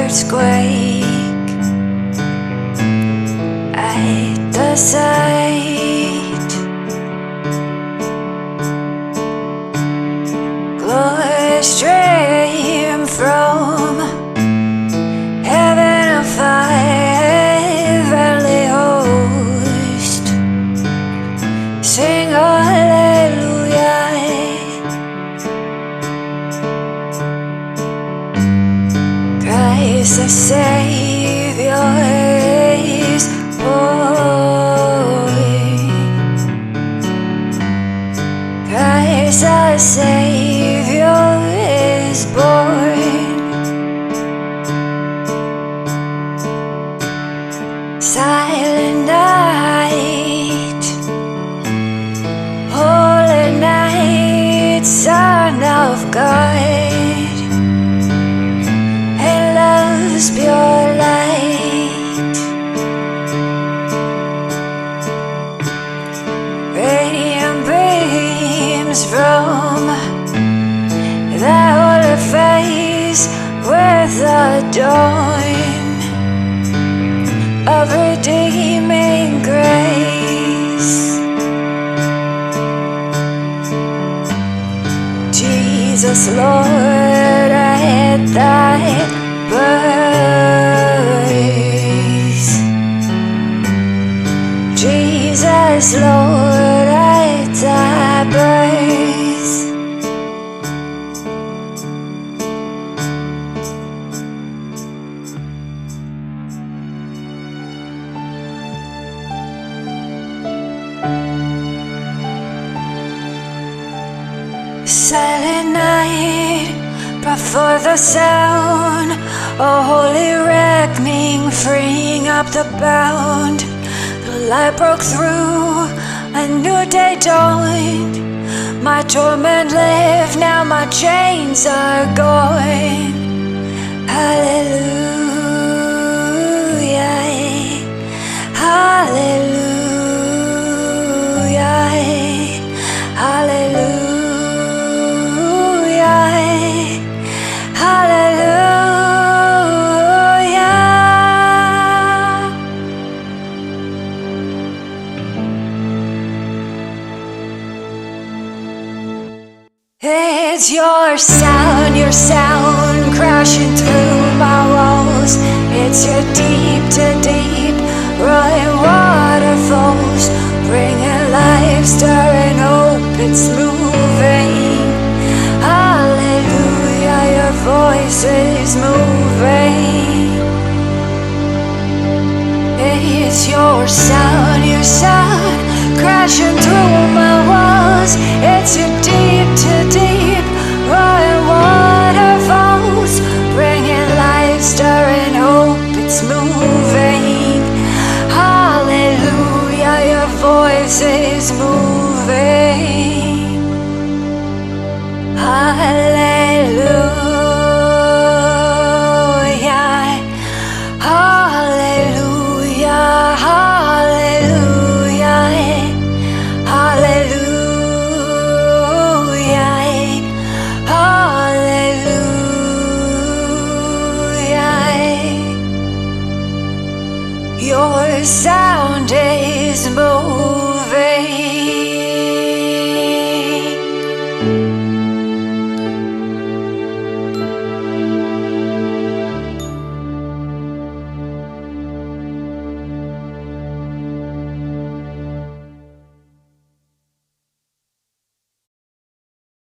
hearts quake at the sight. Glory stream from heaven of heavenly host. Sing hallelujah. Christ the Savior is born. Christ the Savior is born. Silent night, holy night, Son of God, and love's pure light. Radiant beams from thy holy face with the dawn of redeeming grace. Jesus, Lord, at thy birth. Jesus, Lord, at thy birth. Silent night brought forth the sound, a holy reckoning, freeing up the bound. The light broke through, a new day dawned. My torment lived, now my chains are gone. Hallelujah, hallelujah, hallelujah. It's your sound crashing through my walls. It's your deep to deep rolling waterfalls, bringing life, stirring hope, it's moving. Hallelujah, your voice is moving. It's your sound crashing through my walls. It's your deep to deep roaring waterfalls, bringing life, stirring hope, it's moving. Hallelujah, your voice is moving. Hallelujah, hallelujah, hallelujah, hallelujah, hallelujah. Your sound